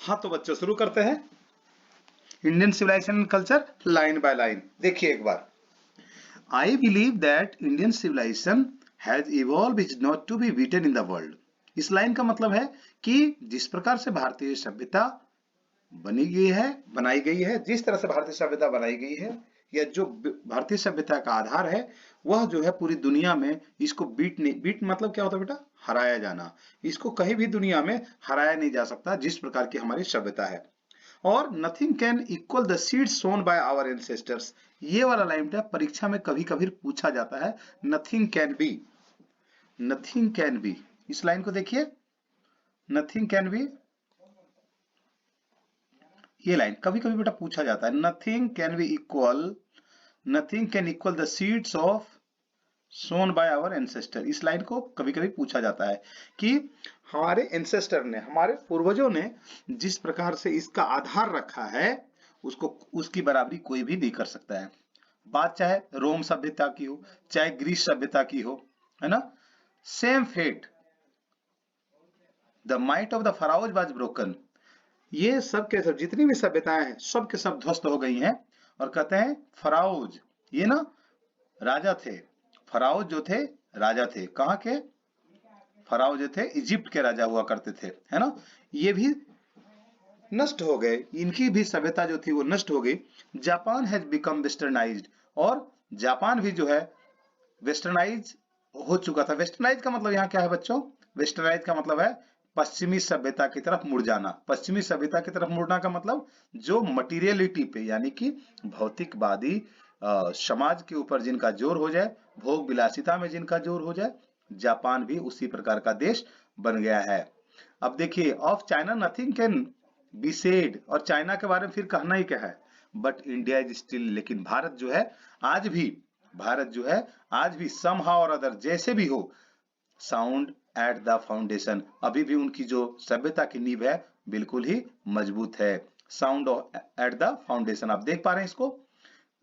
हाँ तो बच्चों शुरू करते हैं Indian civilisation and culture line by line. देखिए एक बार, I believe that Indian civilisation has evolve is not to be beaten in the world. इस लाइन का मतलब है कि जिस प्रकार से भारतीय सभ्यता बनाई गई है, जिस तरह से भारतीय सभ्यता बनाई गई है, या जो भारतीय सभ्यता का आधार है, वह जो है पूरी दुनिया में इसको बीट मतलब क्या होता है बेटा? हराया जाना। इसको कहीं भी दुनिया में हराया नहीं जा सकता जिस प्रकार की हमारी सभ्यता है। और nothing can equal the seed sown by our ancestors. ये वाला लाइन परीक्षा में कभी कभी पूछा जाता है। Nothing can be, nothing can be, इस लाइन को देखिए, नथिंग कैन बी, ये लाइन कभी कभी बेटा पूछा जाता है। Nothing can be equal, nothing can equal the seeds of sown by our ancestor. इस लाइन को कभी कभी पूछा जाता है कि हमारे एंसेस्टर ने, हमारे पूर्वजों ने जिस प्रकार से इसका आधार रखा है, उसको उसकी बराबरी कोई भी नहीं कर सकता है। बात चाहे रोम सभ्यता की हो, चाहे ग्रीस सभ्यता की हो, है ना? Same fate, the might of the pharaohs was broken. ये सब के सब जितनी भी सभ्यताएं हैं, सब के सब ध्वस्त हो गई हैं। और कहते हैं फराउज, ये ना राजा थे, फराउज जो थे राजा थे। कहाँ के? फराउज जो थे इजिप्ट के राजा हुआ करते थे, है ना? ये भी नष्ट हो गए, इनकी भी सभ्यता जो थी वो नष्ट हो गई। जापान हैज बिकम वेस्टर्नाइज्ड, और जापान भी जो है वेस्टर्नाइज हो चुका था। वेस्टर्नाइज का मतलब यहाँ क्या है बच्चों? वेस्टर्नाइज का मतलब है पश्चिमी सभ्यता की तरफ मुड़ जाना। पश्चिमी सभ्यता की तरफ मुड़ना का मतलब जो मटीरियलिटी पे, यानी कि भौतिकवादी समाज के ऊपर जिनका जोर हो जाए, भोग विलासिता में जिनका जोर हो जाए, जापान भी उसी प्रकार का देश बन गया है। अब देखिए, of China nothing can be said, और चाइना के बारे में फिर कहना ही क्या है, बट इंडिया इज स्टिल, लेकिन भारत जो है आज भी, भारत जो है आज भी समहाउ और अदर जैसे भी हो, साउंड एट द फाउंडेशन, अभी भी उनकी जो सभ्यता की नींव है बिल्कुल ही मजबूत है। साउंड एट द फाउंडेशन, आप देख पा रहे हैं इसको।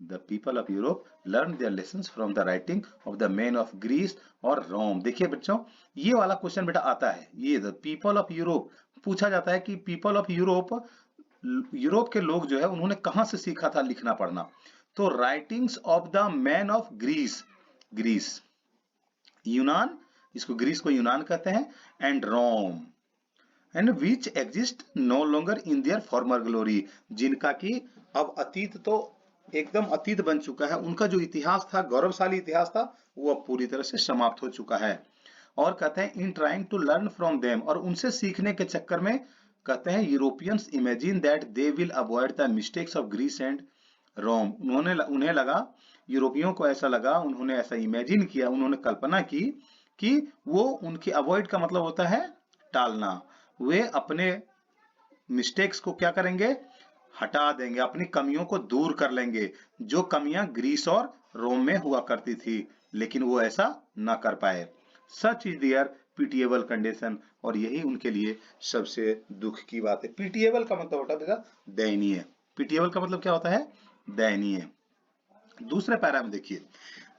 The people of Europe learn their lessons from the writing of the man of Greece और रोम। देखिए बच्चों, ये वाला क्वेश्चन बेटा आता है, ये द पीपल ऑफ यूरोप पूछा जाता है कि पीपल ऑफ यूरोप, यूरोप के लोग जो है उन्होंने कहां से सीखा था लिखना पढ़ना? तो writings of the man of Greece, Greece यूनान, इसको ग्रीस को यूनान कहते हैं, and Rome, and which exist no longer in their former glory, जिनका कि अब अतीत तो एकदम अतीत बन चुका है, उनका जो इतिहास था, गौरवशाली इतिहास था, वो अब पूरी तरह से समाप्त हो चुका है। और कहते हैं in trying to learn from them, और उनसे सीखने के चक्कर में कहते हैं Europeans imagine that they will avoid the mistakes of Greece and Rome. उन्हें लगा, यूरोपियों को ऐसा लगा, उन्होंने ऐसा इमेजिन किया, उन्होंने कल्पना की कि वो उनकी अवॉइड का मतलब होता है टालना, वे अपने मिस्टेक्स को क्या करेंगे? हटा देंगे, अपनी कमियों को दूर कर लेंगे, जो कमियां ग्रीस और रोम में हुआ करती थी, लेकिन वो ऐसा ना कर पाए। Such is their pitiable condition, और यही उनके लिए सबसे दुख की बात है। पीटीएबल का मतलब होता है दयनीय। पीटीएबल का मतलब क्या होता है? दयनीय। दूसरे पैरा में देखिए,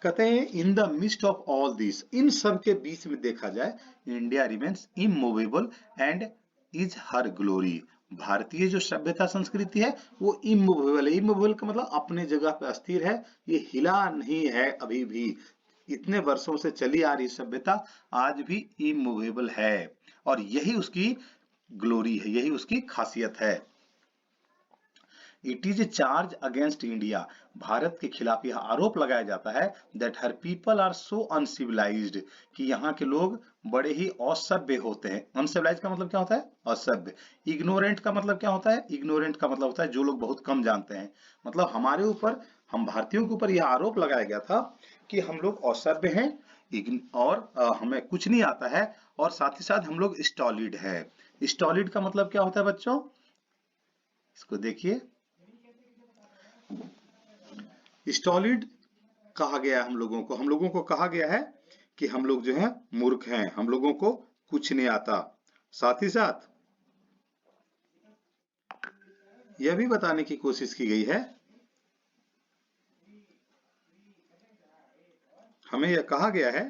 कहते हैं in the midst of all this, इन सब के बीच में देखा जाए, India remains immovable and is her glory. भारतीय जो सभ्यता संस्कृति है वो इमूवेबल है। इमूवेबल का मतलब अपने जगह पे अस्थिर है, ये हिला नहीं है अभी भी। इतने वर्षों से चली आ रही सभ्यता आज भी इमूवेबल है, और यही उसकी ग्लोरी है, यही उसकी खासियत है। It is a charge against India, भारत के खिलाफ यह आरोप लगाया जाता है that her people are so uncivilized, कि यहाँ के लोग बड़े ही असभ्य होते हैं। अनसिविलाइज का मतलब क्या होता है? असभ्य। इग्नोरेंट का मतलब क्या होता है? इग्नोरेंट का मतलब होता है जो लोग बहुत कम जानते हैं। मतलब हमारे ऊपर, हम भारतीयों के ऊपर यह आरोप लगाया गया था कि हम लोग असभ्य हैं, और हमें कुछ नहीं आता है, और साथ ही साथ हम लोग स्टॉलिड है। स्टॉलिड का मतलब क्या होता है बच्चों? इसको देखिए, स्टॉलिड कहा गया है हम लोगों को कहा गया है कि हम लोग जो है मूर्ख हैं, हम लोगों को कुछ नहीं आता। साथ ही साथ यह भी बताने की कोशिश की गई है, हमें यह कहा गया है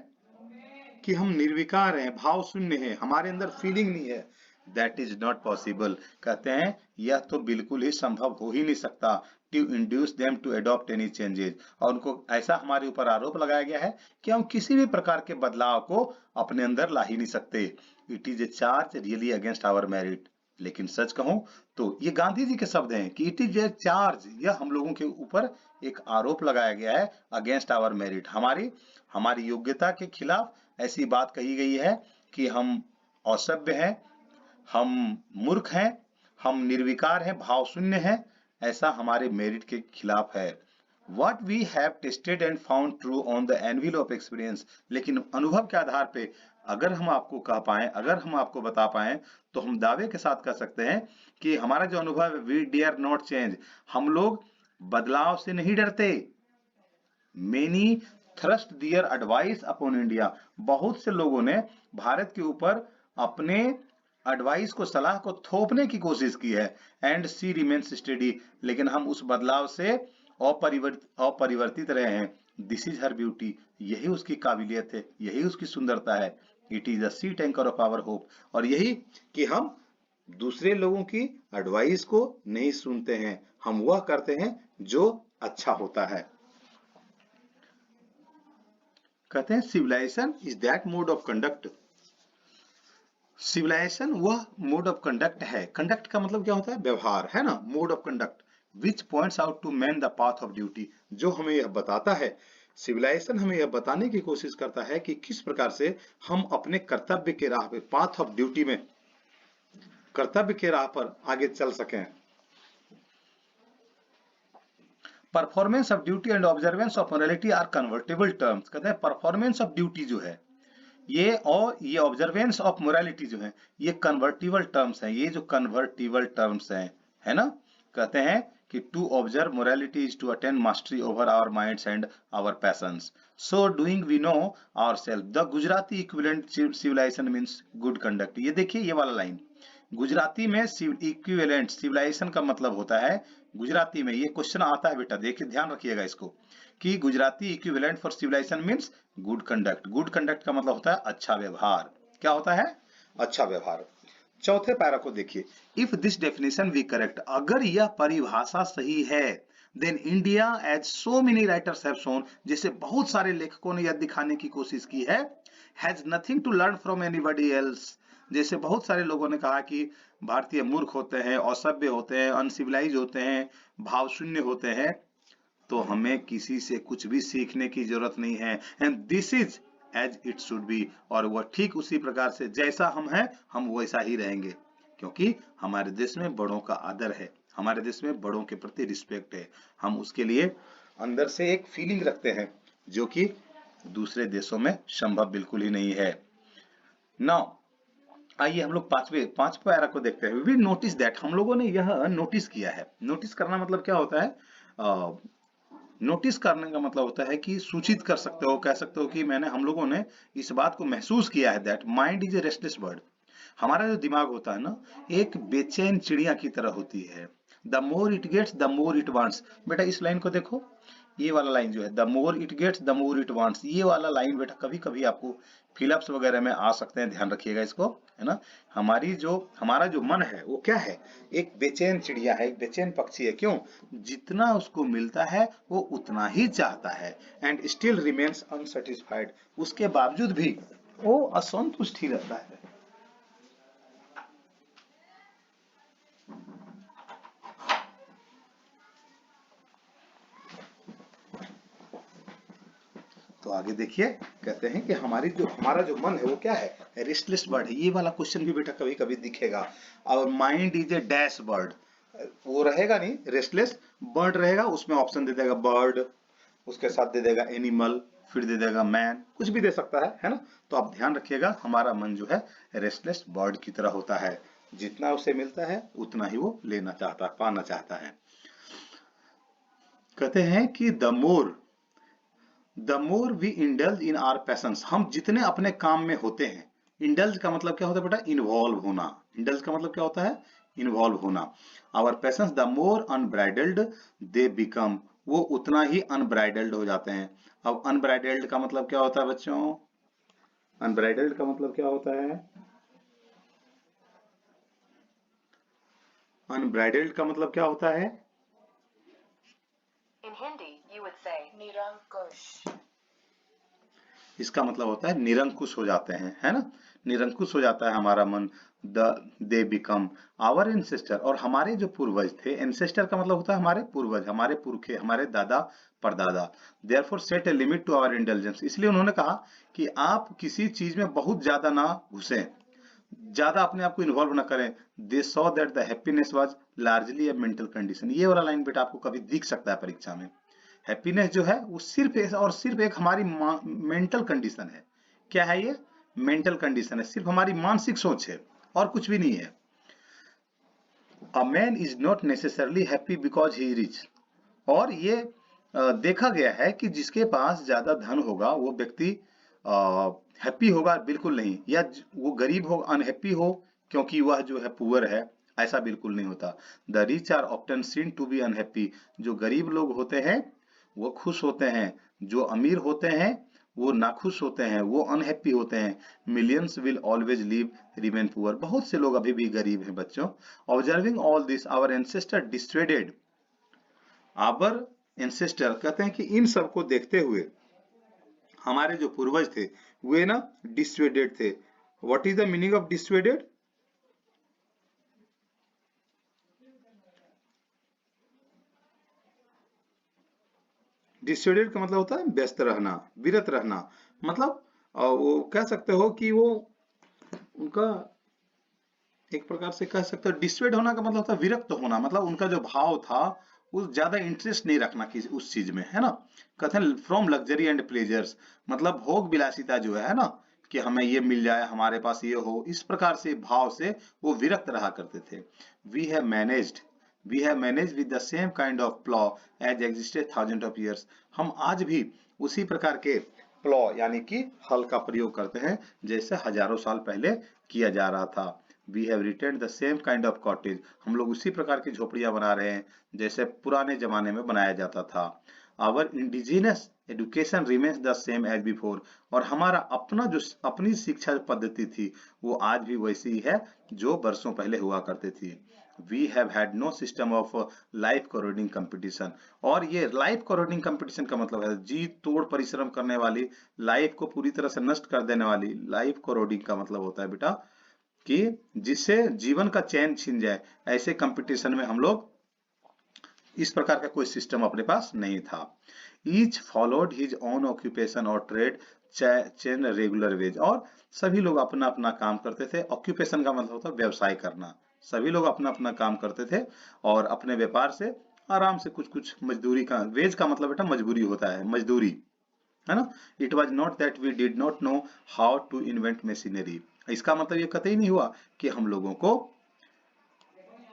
कि हम निर्विकार हैं, भाव शून्य हैं, हमारे अंदर फीलिंग नहीं है, दैट इज नॉट पॉसिबल। कहते हैं यह तो बिल्कुल ही संभव हो ही नहीं सकता to induce them to adopt any changes. और उनको ऐसा हमारे ऊपर आरोप लगाया गया है कि हम किसी भी प्रकार के बदलाव को अपने अंदर ला ही नहीं सकते। It is a charge really against our merit. लेकिन सच कहूं तो ये गांधी जी के शब्द हैं कि इट इज ए चार्ज, यह हम लोगों के ऊपर एक आरोप लगाया गया है अगेंस्ट आवर मेरिट, हमारी हमारी योग्यता के खिलाफ ऐसी बात कही गई है कि हम असभ्य हैं, हम मूर्ख हैं, हम निर्विकार हैं, भाव शून्य हैं, ऐसा हमारे मेरिट के खिलाफ है। What we have tested and found true on the anvil of experience। लेकिन अनुभव के आधार पे अगर हम आपको कह पाए, अगर हम आपको बता पाए, तो हम दावे के साथ कह सकते हैं कि हमारा जो अनुभव है, we dare not change, हम लोग बदलाव से नहीं डरते। Many thrust their advice upon India। बहुत से लोगों ने भारत के ऊपर अपने एडवाइस को, सलाह को थोपने की कोशिश की है। And she remains steady. लेकिन हम उस बदलाव से अपरिवर्तित रहे हैं। This is her beauty. यही उसकी काबिलियत है, यही उसकी सुंदरता है। It is a sheet anchor of our hope. और यही कि हम दूसरे लोगों की एडवाइस को नहीं सुनते हैं, हम वह करते हैं जो अच्छा होता है। कहते हैं civilization is that mode of conduct. Civilization वह मोड ऑफ कंडक्ट है। कंडक्ट का मतलब क्या होता है? व्यवहार, है ना। Mode of conduct which points out to man the path of duty. जो हमें यह बताता है, सिविलाइजेशन हमें यह बताने की कोशिश करता है कि किस प्रकार से हम अपने कर्तव्य के राह पे, पाथ ऑफ ड्यूटी में, कर्तव्य के राह पर आगे चल सकें। Performance of duty and observance of morality are convertible terms. कहते हैं परफॉर्मेंस ऑफ ड्यूटी जो है ये, और ये ऑब्जर्वेंस ऑफ मोरालिटी जो है, ये कन्वर्टिबल टर्म्स हैं। ये जो कन्वर्टिबल टर्म्स हैं, है ना। कहते हैं कि to observe morality is to attain mastery over our minds and our passions, so doing we know ourself. The Gujarati equivalent civilization means good conduct. ये देखिए ये वाला लाइन, गुजराती में इक्विवेलेंट सिविलाइजेशन का मतलब होता है, गुजराती में ये क्वेश्चन आता है बेटा, देखिए ध्यान रखिएगा इसको, कि Gujarati equivalent for civilization means good conduct. Good conduct का मतलब होता है अच्छा व्यवहार। क्या होता है? अच्छा व्यवहार। चौथे पैरा को देखिए, if this definition we correct, अगर यह परिभाषा सही है, then India as so many writers have shown, जैसे बहुत सारे लेखकों ने यह दिखाने की कोशिश की है, has nothing to learn from anybody else. जैसे बहुत सारे लोगों ने कहा कि भारतीय मूर्ख होते हैं, असभ्य होते हैं, अनसिविलाइज होते हैं, भाव शून्य होते हैं, तो हमें किसी से कुछ भी सीखने की जरूरत नहीं है। And this is as it should be. और वह ठीक उसी प्रकार से जैसा हम हैं, हम वैसा ही रहेंगे, क्योंकि हमारे देश में बड़ों का आदर है, हमारे देश में बड़ों के प्रति रिस्पेक्ट है। हम उसके लिए अंदर से एक फीलिंग रखते हैं, जो कि दूसरे देशों में संभव बिल्कुल ही नहीं है। नाउ आइए हम लोग पांचवें पैरा को देखते हैं। वी नोटिस दैट, हम लोगों ने यह नोटिस किया है। नोटिस करना मतलब क्या होता है? नोटिस करने का मतलब होता है कि सूचित कर सकते हो, कह सकते हो कि हम लोगों ने इस बात को महसूस किया है। That mind is a restless bird. हमारा जो दिमाग होता है ना, एक बेचैन चिड़िया की तरह होती है। The more it gets the more it wants. बेटा इस लाइन को देखो, ये वाला लाइन जो है, the more it gets the more it wants, ये वाला लाइन बेटा कभी कभी आपको फिलअप्स वगैरह में आ सकते हैं, ध्यान रखिएगा इसको, है ना। हमारा जो मन है वो क्या है? एक बेचैन चिड़िया है, एक बेचैन पक्षी है। क्यों? जितना उसको मिलता है वो उतना ही चाहता है। And still remains unsatisfied. उसके बावजूद भी वो असंतुष्ट ही रहता है। तो आगे देखिए, कहते हैं कि हमारा जो मन है वो क्या है? रेस्टलेस बर्ड है। ये वाला क्वेश्चन भी बेटा कभी कभी दिखेगा। और mind is a dash bird, वो रहेगा नहीं, रेस्टलेस बर्ड रहेगा, उसमें ऑप्शन दे देगा बर्ड, उसके साथ दे देगा एनिमल, फिर दे देगा मैन, कुछ भी दे सकता है ना। तो आप ध्यान रखिएगा, हमारा मन जो है रेस्टलेस बर्ड की तरह होता है। जितना उसे मिलता है उतना ही वो लेना चाहता है, पाना चाहता है। कहते हैं कि the more we indulge in our passions, हम जितने अपने काम में होते हैं। इंडल्ज का मतलब क्या होता है बेटा? इन्वॉल्व होना। इंडल्ज का मतलब क्या होता है? इन्वॉल्व होना। Our passions the more unbridled they become, वो उतना ही अनब्राइडल्ड हो जाते हैं। अब अनब्राइडल्ड का मतलब क्या होता है बच्चों? अनब्राइडल्ड का मतलब क्या होता है? अनब्राइडल्ड का मतलब क्या होता है? In Hindi, you would say निरंकुश. इसका मतलब होता है निरंकुश हो जाते हैं, है ना? निरंकुश हो जाता है हमारा मन। दे बिकम आवर एंसेस्टर, और हमारे जो पूर्वज थे, एंसेस्टर का मतलब होता है हमारे पूर्वज, हमारे पुरखे, हमारे दादा परदादा। Therefore set a limit to our intelligence, इसलिए उन्होंने कहा कि आप किसी चीज में बहुत ज्यादा ना घुसें, ज्यादा अपने आप को इन्वॉल्व ना करें। दे saw that the happiness was largely a mental condition. ये वाला लाइन बेटा आपको कभी दिख सकता है परीक्षा में। हैप्पीनेस जो है वो सिर्फ एक हमारी मेंटल कंडीशन है। क्या है ये? मेंटल कंडीशन है, सिर्फ हमारी मानसिक सोच है और कुछ भी नहीं है। A man is not necessarily happy because he rich. और ये देखा गया है कि जिसके पास ज्यादा धन होगा वो व्यक्ति हैप्पी होगा, बिल्कुल नहीं। या वो गरीब हो, अनहैप्पी हो क्योंकि वह जो है पुअर है, ऐसा बिल्कुल नहीं होता। The rich are often seen to be unhappy. जो गरीब लोग होते हैं वो खुश होते हैं, जो अमीर होते हैं वो नाखुश होते हैं, वो अनहैप्पी होते हैं। Millions will always live remain poor. बहुत से लोग अभी भी गरीब हैं बच्चों। Observing all this our ancestor dissuaded. Our ancestor कहते हैं कि इन सब को देखते हुए हमारे जो पूर्वज थे वे ना डिस्वेडेड थे। What is the meaning of dissuaded? Dissuaded का मतलब होता है व्यस्त रहना, विरत रहना। मतलब वो कह सकते हो कि वो उनका एक प्रकार से कह सकते हो डिस्वेड होना का मतलब होता है विरक्त होना। मतलब उनका जो भाव था वो ज्यादा इंटरेस्ट नहीं रखना किसी उस चीज में, है ना? कहते हैं फ्रॉम लग्जरी एंड प्लेजर्स, मतलब भोग विलासिता जो है ना, कि हमें ये मिल जाए, हमारे पास ये हो, इस प्रकार से भाव से वो विरक्त रहा करते थे। We have managed we have manage with the same kind of plough as existed thousand of years. हम आज भी उसी प्रकार के प्लॉ यानी कि हल का प्रयोग करते हैं जैसे हजारों साल पहले किया जा रहा था। We have retained the same kind of cottage. हम लोग उसी प्रकार की झोपड़ियां बना रहे हैं जैसे पुराने जमाने में बनाया जाता था। Our indigenous education remains the same as before. और हमारा अपनी शिक्षा पद्धति थी वो आज भी वैसी ही है जो वर्षों पहले हुआ करती थी। We have had no system of life corroding competition. और ये लाइफ कोरोडिंग कंपटीशन का मतलब है जी तोड़ परिश्रम करने वाली, लाइफ को पूरी तरह से नष्ट कर देने वाली। लाइफ कोरोडिंग का मतलब होता है बेटा कि जिससे जीवन का चैन छिन जाए, ऐसे कंपटीशन में हम लोग, इस प्रकार का कोई सिस्टम अपने पास नहीं था। Each followed his own occupation और ट्रेड चेन रेगुलर वेज। और सभी लोग अपना अपना काम करते थे। ऑक्यूपेशन का मतलब होता है व्यवसाय करना। सभी लोग अपना अपना काम करते थे और अपने व्यापार से आराम से कुछ कुछ मजदूरी का, वेज का मतलब बेटा मजबूरी होता है, मजदूरी, है ना? It was not that we did not know how to invent machinery. इसका मतलब ये कतई नहीं हुआ कि हम लोगों को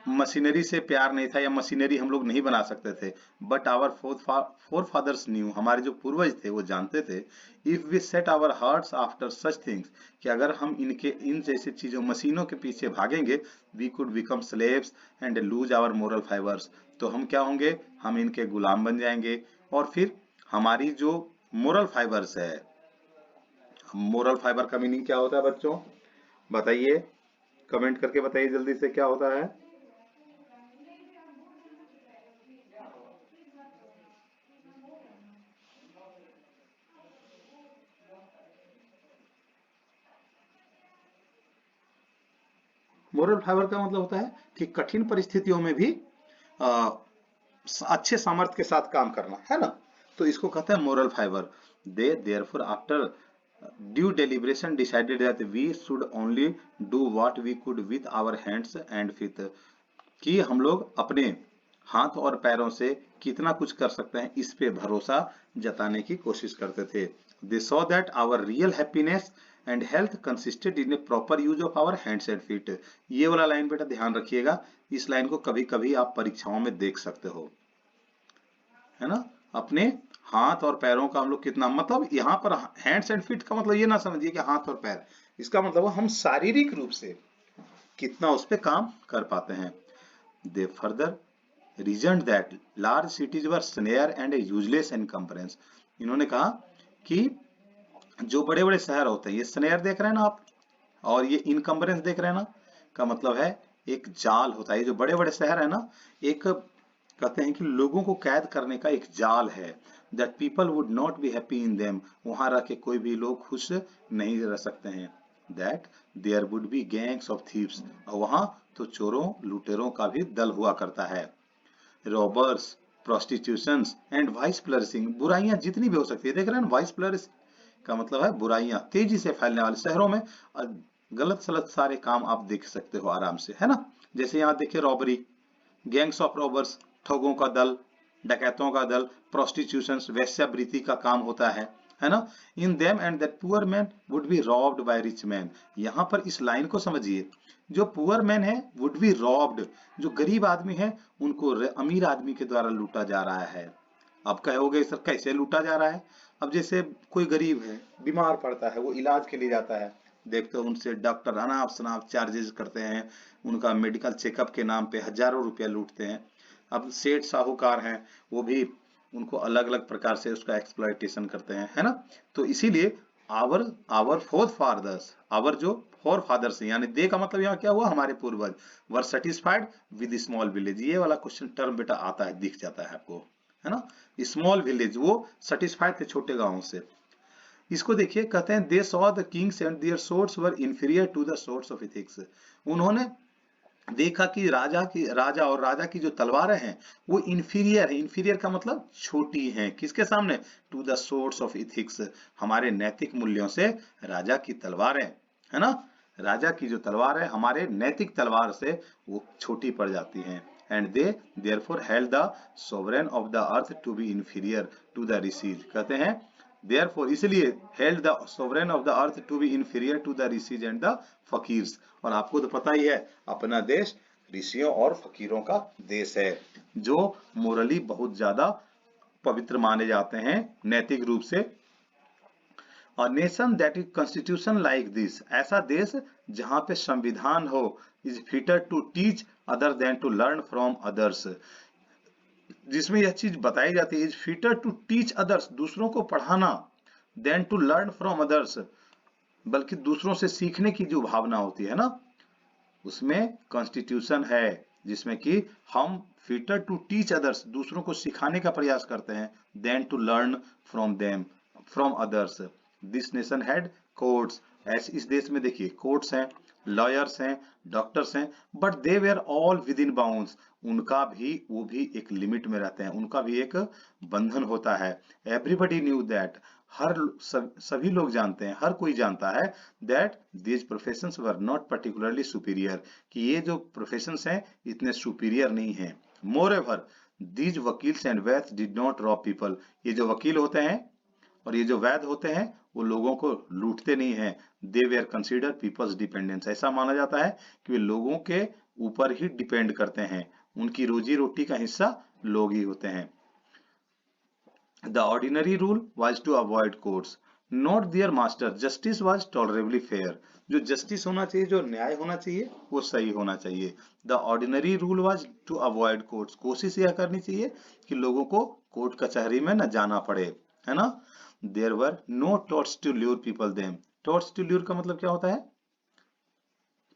मशीनरी से प्यार नहीं था या मशीनरी हम लोग नहीं बना सकते थे। But our forefathers knew, हमारे जो पूर्वज थे वो जानते थे, if we set our hearts after such things, कि अगर हम इन जैसे चीजों मशीनों के पीछे भागेंगे, we could become slaves and lose our moral fibres. तो हम क्या होंगे? हम इनके गुलाम बन जाएंगे और फिर हमारी जो मोरल फाइबर्स है, मोरल फाइबर का मीनिंग क्या होता है बच्चों? बताइए, कमेंट करके बताइए जल्दी से क्या होता है। मोरल फाइबर का मतलब होता है कि कठिन परिस्थितियों में भी आ, अच्छे सामर्थ्य के साथ काम करना, है ना? तो इसको कहते हैं moral fibre. They therefore after due deliberation decided that we should only do what we could with our hands and feet, कि हम लोग अपने हाथ और पैरों से कितना कुछ कर सकते हैं इस पे भरोसा जताने की कोशिश करते थे। They saw that our real happiness and health consisted in a proper use of our hands and feet. ये वाला लाइन बेटा ध्यान रखिएगा, इस लाइन को कभी कभी आप परीक्षाओं में देख सकते हो, है ना? अपने हाथ और पैरों का हम लोग कितना, मतलब यहाँ पर हैंड्स एंड फीट का मतलब ये ना समझिए कि हाथ और पैर, इसका मतलब हम शारीरिक रूप से कितना उस पर काम कर पाते हैं। दे further reasoned that large cities were snare and useless encumbrance। इन्होंने कहा कि जो बड़े बड़े शहर होते हैं, ये स्नेयर देख रहे हैं ना आप, और ये इनकम्बरेंस देख रहे हैं ना, का मतलब है एक जाल होता है। ये जो बड़े बड़े शहर है ना, एक कहते हैं कि लोगों को कैद करने का एक जाल है। That people would not be happy in them, वहां रह के कोई भी लोग खुश नहीं रह सकते हैं। That there would be gangs of thieves, और वहां तो चोरों लुटेरों का भी दल हुआ करता है। रॉबर्स, प्रोस्टिट्यूशंस एंड वाइस फ्लरिशिंग, बुराइयां जितनी भी हो सकती है। देख रहे हैं वाइस फ्लरिश का मतलब है बुराइयां तेजी से फैलने वाले शहरों में गलत सलत सारे काम आप देख सकते हो आराम से, है ना। जैसे यहाँ देखिए रॉबरी, गैंग्स ऑफ रॉबर्स, ठगों का दल, डकैतों का दल, प्रोस्टिट्यूशन वेश्यावृत्ति का काम होता है ना। In them and that poor man would be robbed by rich man. यहाँ पर इस लाइन को समझिए, जो पुअर मैन है वुड बी रॉब्ड, जो गरीब आदमी है उनको अमीर आदमी के द्वारा लूटा जा रहा है। अब कहोगे सर कैसे लूटा जा रहा है? अब जैसे कोई गरीब है, बीमार पड़ता है, वो इलाज के लिए जाता है, देखते हो उनसे डॉक्टर अनाप शनाप चार्जेस करते हैं, उनका मेडिकल चेकअप के नाम पे हजारों रुपया लूटते हैं। अब सेठ साहूकार हैं, वो भी उनको अलग अलग प्रकार से उसका एक्सप्लॉयटेशन करते हैं, है ना। तो इसीलिए our our forefathers, our जो फोर फादर्स है, यानी दे का मतलब यहाँ क्या हुआ, हमारे पूर्वज, वर सेटिस्फाइड विद स्मॉल विलेज। ये वाला क्वेश्चन टर्म बेटा आता है, दिख जाता है आपको, है ना। स्मॉल विलेज, वो सेटिस्फाइड थे छोटे गांवों से। इसको देखिए, कहते हैं they saw the kings and their swords were inferior to the swords of ethics. उन्होंने देखा कि राजा और राजा की जो तलवारें हैं वो इंफीरियर है। इंफीरियर का मतलब छोटी हैं, किसके सामने, to the source of ethics, हमारे नैतिक मूल्यों से राजा की तलवारें, है ना। राजा की जो तलवार है हमारे नैतिक तलवार से वो छोटी पड़ जाती हैं। And they therefore held the sovereign of the earth to be inferior to the rishis, कहते हैं therefore इसलिए held the sovereign of the earth to be inferior to the rishis and the fakirs। और आपको तो पता ही है अपना देश ऋषियों और फकीरों का देश है, जो मोरली बहुत ज्यादा पवित्र माने जाते हैं नैतिक रूप से। और nation that is constitution like this, ऐसा देश जहां पे संविधान हो, is fitter to teach other than to learn from others, जिसमें यह चीज बताई जाती है, is fitter to teach others, दूसरों को पढ़ाना, then to learn from others, बल्कि दूसरों से सीखने की जो भावना होती है ना, उसमें कॉन्स्टिट्यूशन है, जिसमें कि हम फिटर टू टीच अदर्स, दूसरों को सिखाने का प्रयास करते हैं, then to learn from them, from others. This nation had courts, ऐसे इस देश में देखिए कोर्ट्स हैं, लॉयर्स हैं, डॉक्टर्स हैं, but they were all within bounds, उनका भी वो भी एक लिमिट में रहते हैं, उनका भी एक बंधन होता है। एवरीबडी न्यू दैट, सभी लोग जानते हैं, हर कोई जानता है, that these professions were not particularly superior, कि ये जो प्रोफेशंस हैं इतने सुपीरियर नहीं हैं। Moreover these vakils and vaids did not rob people, ये जो वकील होते हैं और ये जो वैद्य होते हैं वो लोगों को लूटते नहीं हैं। दे वेयर कंसिडर पीपल्स डिपेंडेंस, ऐसा माना जाता है कि वे लोगों के ऊपर ही डिपेंड करते हैं, उनकी रोजी रोटी का हिस्सा लोग ही होते हैं। The ordinary rule was to avoid courts, not their master, justice was tolerably fair, जो जस्टिस होना चाहिए, जो न्याय होना चाहिए वो सही होना चाहिए। The ordinary rule was to avoid courts, कोशिश यह करनी चाहिए कि लोगों को कोर्ट कचहरी में न जाना पड़े, है ना। There were no touts to lure people them, touts to lure का मतलब क्या होता है,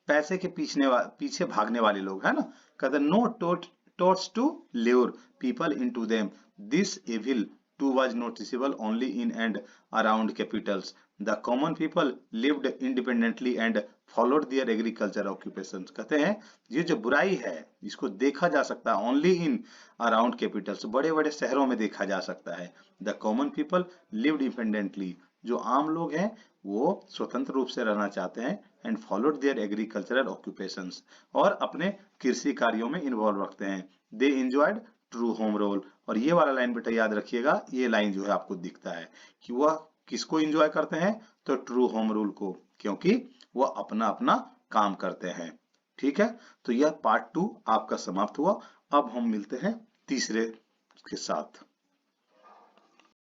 पैसे के पीछे भागने वाले लोग, है ना। कहते no touts to lure people into them, this evil too was noticeable only in and around capitals. The common people lived independently and followed their agriculture occupations. कहते हैं ये जो बुराई है इसको देखा जा सकता है only in around capitals, बड़े बड़े शहरों में देखा जा सकता है। The common people lived independently, जो आम लोग हैं वो स्वतंत्र रूप से रहना चाहते हैं, and followed their agricultural occupations, और अपने कृषि कार्यों में इन्वॉल्व रखते हैं। They enjoyed true home rule, और ये वाला लाइन बेटा याद रखिएगा, ये लाइन जो है आपको दिखता है कि वह किसको एंजॉय करते हैं, तो ट्रू होम रूल को, क्योंकि वह अपना अपना काम करते हैं। ठीक है, तो यह पार्ट 2 आपका समाप्त हुआ। अब हम मिलते हैं तीसरे के साथ।